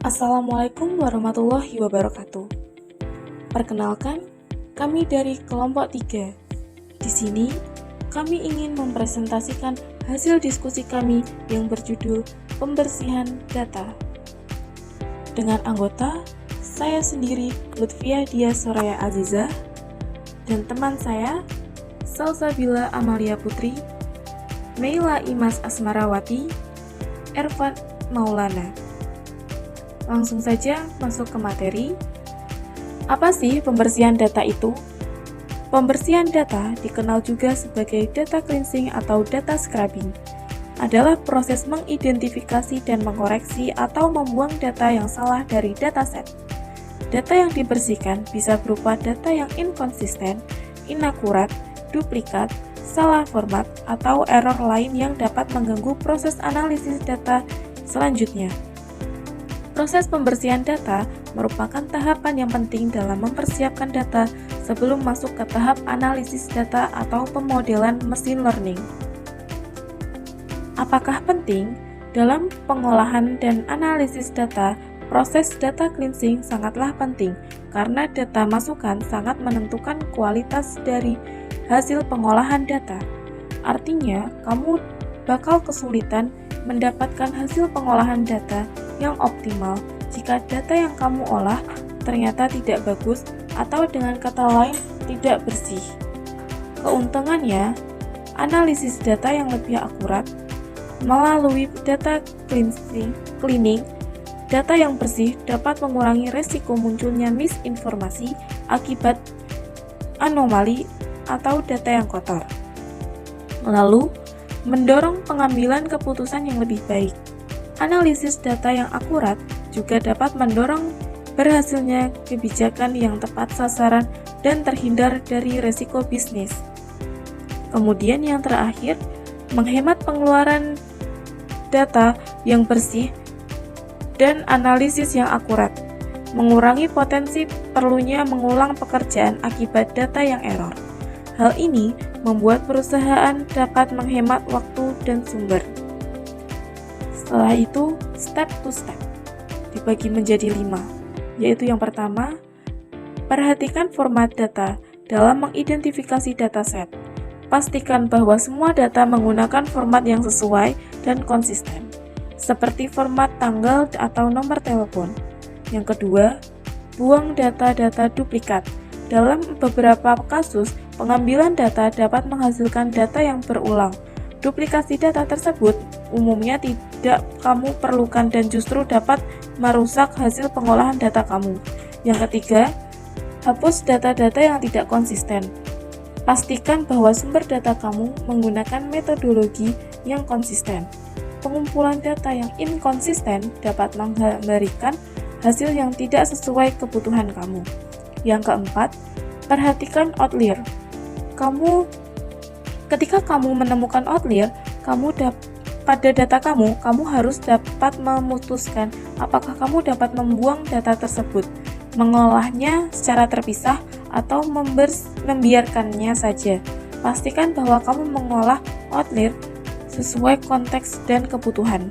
Assalamualaikum warahmatullahi wabarakatuh. Perkenalkan, kami dari kelompok 3. Di sini, kami ingin mempresentasikan hasil diskusi kami yang berjudul Pembersihan Data. Dengan anggota, saya sendiri Lutfia Dia Soraya Aziza, dan teman saya, Salsabila Amalia Putri, Meila Imas Asmarawati, Ervan Maulana. Langsung saja masuk ke materi. Apa sih pembersihan data itu? Pembersihan data dikenal juga sebagai data cleansing atau data scrubbing. Adalah proses mengidentifikasi dan mengoreksi atau membuang data yang salah dari dataset. Data yang dibersihkan bisa berupa data yang inkonsisten, inakurat, duplikat, salah format, atau error lain yang dapat mengganggu proses analisis data selanjutnya. Proses pembersihan data merupakan tahapan yang penting dalam mempersiapkan data sebelum masuk ke tahap analisis data atau pemodelan mesin learning. Apakah penting? Dalam pengolahan dan analisis data, proses data cleansing sangatlah penting karena data masukan sangat menentukan kualitas dari hasil pengolahan data. Artinya, kamu bakal kesulitan mendapatkan hasil pengolahan data yang optimal jika data yang kamu olah ternyata tidak bagus atau dengan kata lain tidak bersih. Keuntungannya, analisis data yang lebih akurat melalui data cleaning, data yang bersih dapat mengurangi resiko munculnya misinformasi akibat anomali atau data yang kotor. Lalu, mendorong pengambilan keputusan yang lebih baik. Analisis data yang akurat juga dapat mendorong berhasilnya kebijakan yang tepat sasaran dan terhindar dari resiko bisnis. Kemudian yang terakhir, menghemat pengeluaran data yang bersih dan analisis yang akurat, mengurangi potensi perlunya mengulang pekerjaan akibat data yang error. Hal ini membuat perusahaan dapat menghemat waktu dan sumber. Setelah itu, step to step dibagi menjadi 5, yaitu yang pertama, perhatikan format data dalam mengidentifikasi dataset. Pastikan bahwa semua data menggunakan format yang sesuai dan konsisten, seperti format tanggal atau nomor telepon. Yang kedua, buang data-data duplikat. Dalam beberapa kasus, pengambilan data dapat menghasilkan data yang berulang. Duplikasi data tersebut umumnya tidak kamu perlukan dan justru dapat merusak hasil pengolahan data kamu. Yang ketiga, hapus data-data yang tidak konsisten. Pastikan bahwa sumber data kamu menggunakan metodologi yang konsisten. Pengumpulan data yang inkonsisten dapat memberikan hasil yang tidak sesuai kebutuhan kamu. Yang keempat, perhatikan outlier. Ketika kamu menemukan outlier, pada data kamu harus dapat memutuskan apakah kamu dapat membuang data tersebut, mengolahnya secara terpisah, atau membiarkannya saja. Pastikan bahwa kamu mengolah outlier sesuai konteks dan kebutuhan.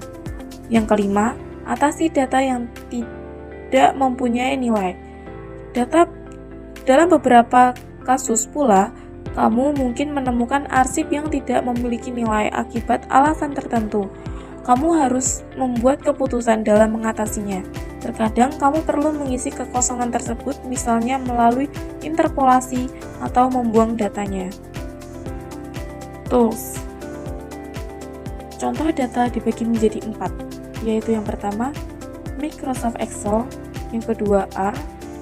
Yang kelima, atasi data yang tidak mempunyai nilai. Dalam beberapa kasus pula, kamu mungkin menemukan arsip yang tidak memiliki nilai akibat alasan tertentu. Kamu harus membuat keputusan dalam mengatasinya. Terkadang kamu perlu mengisi kekosongan tersebut, misalnya melalui interpolasi atau membuang datanya. Tools. Contoh data dibagi menjadi 4, yaitu yang pertama, Microsoft Excel, yang kedua R,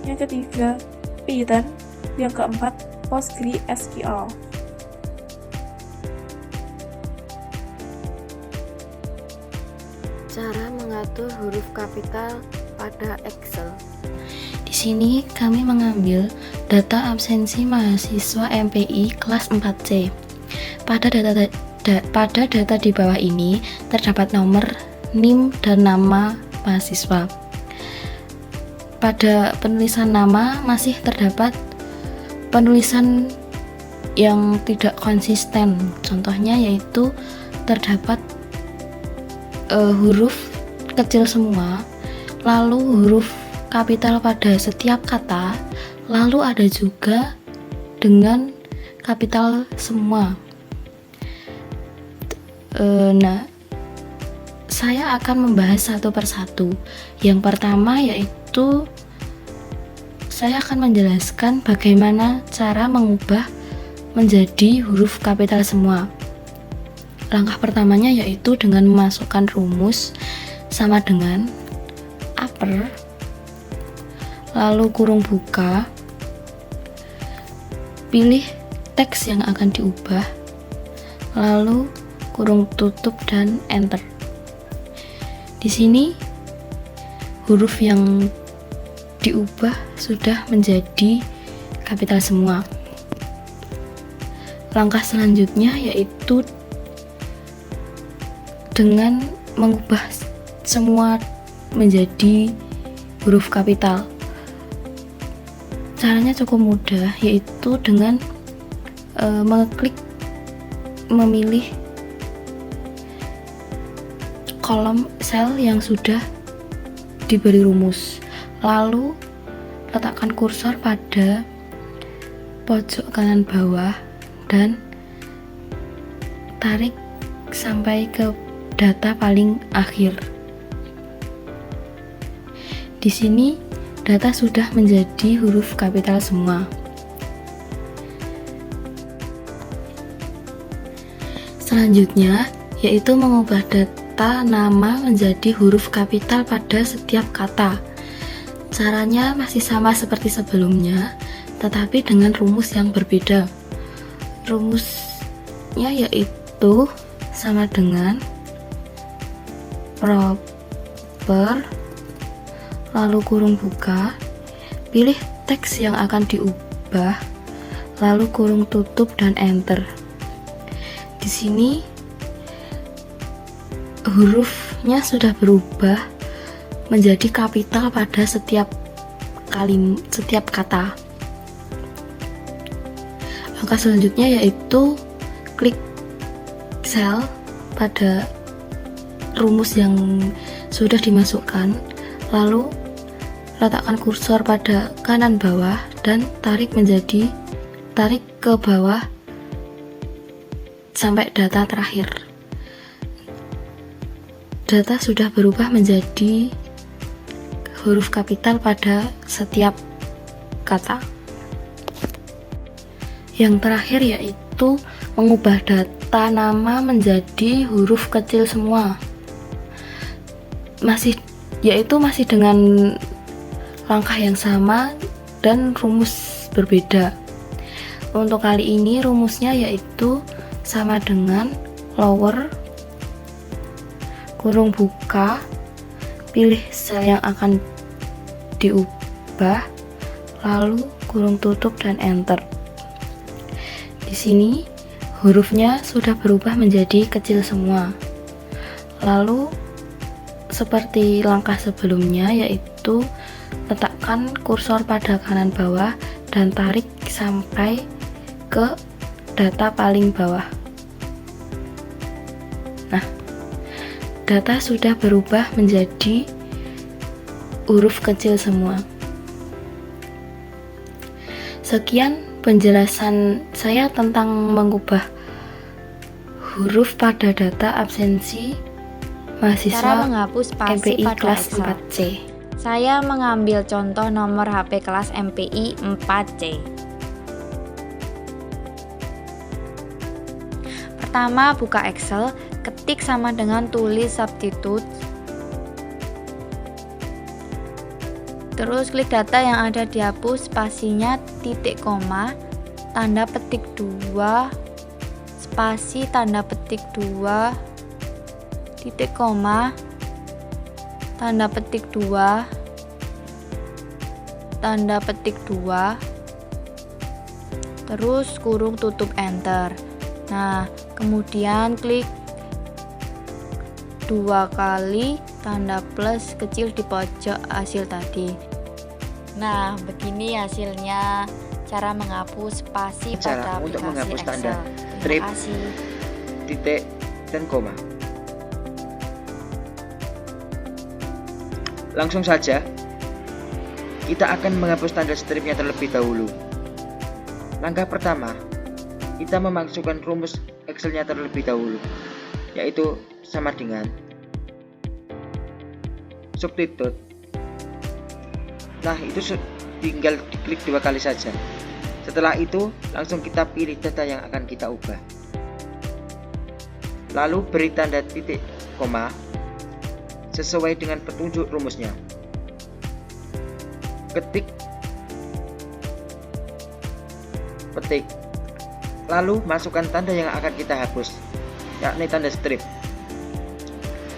yang ketiga, Python, yang keempat, PostgreSQL. Cara mengatur huruf kapital pada Excel. Di sini kami mengambil data absensi mahasiswa MPI kelas 4C. Pada data di bawah ini terdapat nomor, NIM, dan nama mahasiswa. Pada penulisan nama masih terdapat penulisan yang tidak konsisten. Contohnya yaitu terdapat huruf kecil semua, lalu huruf kapital pada setiap kata, lalu ada juga dengan kapital semua. Nah, saya akan membahas satu persatu. Yang pertama yaitu saya akan menjelaskan bagaimana cara mengubah menjadi huruf kapital semua. Langkah pertamanya yaitu dengan memasukkan rumus sama dengan upper, lalu kurung buka, pilih teks yang akan diubah, lalu kurung tutup dan enter. Di sini huruf yang diubah sudah menjadi kapital semua. Langkah selanjutnya yaitu dengan mengubah semua menjadi huruf kapital. Caranya cukup mudah, yaitu dengan memilih kolom sel yang sudah diberi rumus, lalu letakkan kursor pada pojok kanan bawah dan tarik sampai ke data paling akhir. Di sini data sudah menjadi huruf kapital semua. Selanjutnya yaitu mengubah data nama menjadi huruf kapital pada setiap kata. Caranya masih sama seperti sebelumnya, tetapi dengan rumus yang berbeda. Rumusnya yaitu sama dengan proper, lalu kurung buka, pilih teks yang akan diubah, lalu kurung tutup dan enter. Di sini hurufnya sudah berubah menjadi kapital pada setiap kata. Langkah selanjutnya yaitu klik sel pada rumus yang sudah dimasukkan, lalu letakkan kursor pada kanan bawah dan tarik ke bawah sampai data terakhir. Data sudah berubah menjadi huruf kapital pada setiap kata. Yang terakhir yaitu mengubah data nama menjadi huruf kecil semua. Masih dengan langkah yang sama dan rumus berbeda. Untuk kali ini rumusnya yaitu sama dengan lower, kurung buka, pilih sel yang akan diubah, lalu kurung tutup dan enter. Di sini hurufnya sudah berubah menjadi kecil semua. Lalu seperti langkah sebelumnya yaitu letakkan kursor pada kanan bawah dan tarik sampai ke data paling bawah. Nah, data sudah berubah menjadi huruf kecil semua. Sekian penjelasan saya tentang mengubah huruf pada data absensi mahasiswa menghapus spasi MPI pada kelas Excel. 4C. Saya mengambil contoh nomor HP kelas MPI 4C. Pertama, buka Excel, ketik sama dengan tulis substitute. Terus klik data yang ada dihapus, spasinya titik koma, tanda petik 2, spasi tanda petik 2, titik koma, tanda petik 2, tanda petik 2, terus kurung tutup enter. Nah, kemudian klik 2 kali tanda plus kecil di pojok hasil tadi. Nah, begini hasilnya cara menghapus spasi pada Cara untuk aplikasi menghapus Excel. tanda Terima strip, kasih. titik, dan koma. langsung saja kita akan menghapus tanda stripnya terlebih dahulu. Langkah pertama, kita memasukkan rumus Excel-nya terlebih dahulu, yaitu sama dengan substitute. Nah, itu tinggal diklik 2 kali saja. Setelah itu, langsung kita pilih data yang akan kita ubah. Lalu beri tanda titik koma sesuai dengan petunjuk rumusnya. Ketik, petik, lalu masukkan tanda yang akan kita hapus, yakni tanda strip.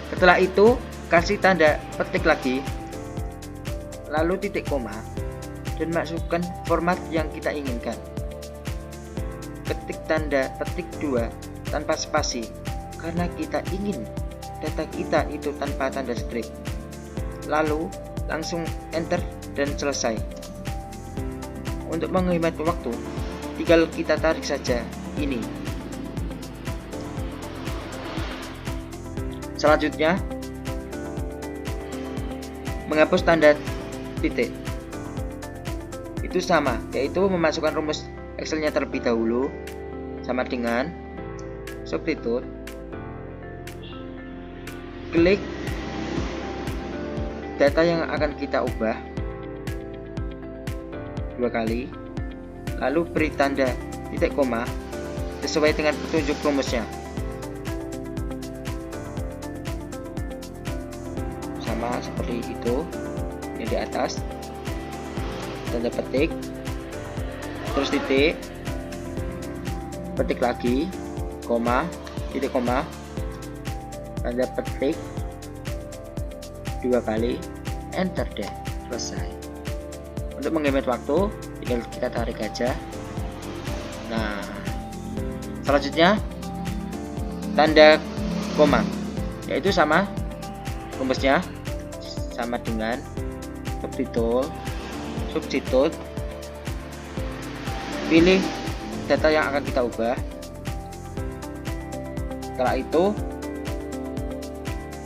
Setelah itu kasih tanda petik lagi, lalu titik koma, dan masukkan format yang kita inginkan. Ketik tanda petik 2 tanpa spasi, karena kita ingin data kita itu tanpa tanda strip. Lalu langsung enter dan selesai. Untuk menghemat waktu, tinggal kita tarik saja ini. Selanjutnya, menghapus tanda titik. Itu sama, yaitu memasukkan rumus Excel-nya terlebih dahulu, sama dengan substitute, klik data yang akan kita ubah 2 kali, lalu beri tanda titik koma sesuai dengan petunjuk rumusnya. Sama seperti itu yang di atas, tanda petik, terus titik, petik lagi, koma, titik koma, tanda petik 2 kali, enter deh, selesai. Untuk menghemat waktu, tinggal kita tarik aja. Nah, selanjutnya tanda koma, yaitu sama rumusnya, sama dengan substitute, pilih data yang akan kita ubah. Setelah itu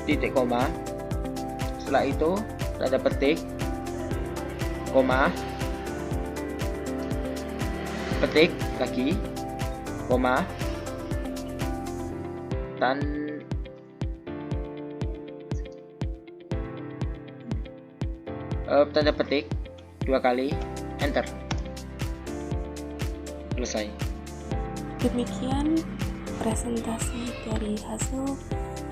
titik koma, setelah itu tanda petik, koma, petik lagi, koma, tanda petik 2 kali, enter, selesai. Demikian presentasi dari hasil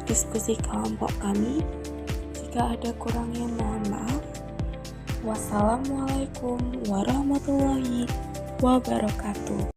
diskusi kelompok kami. Jika ada kurangnya mohon maaf. Wassalamualaikum warahmatullahi wabarakatuh.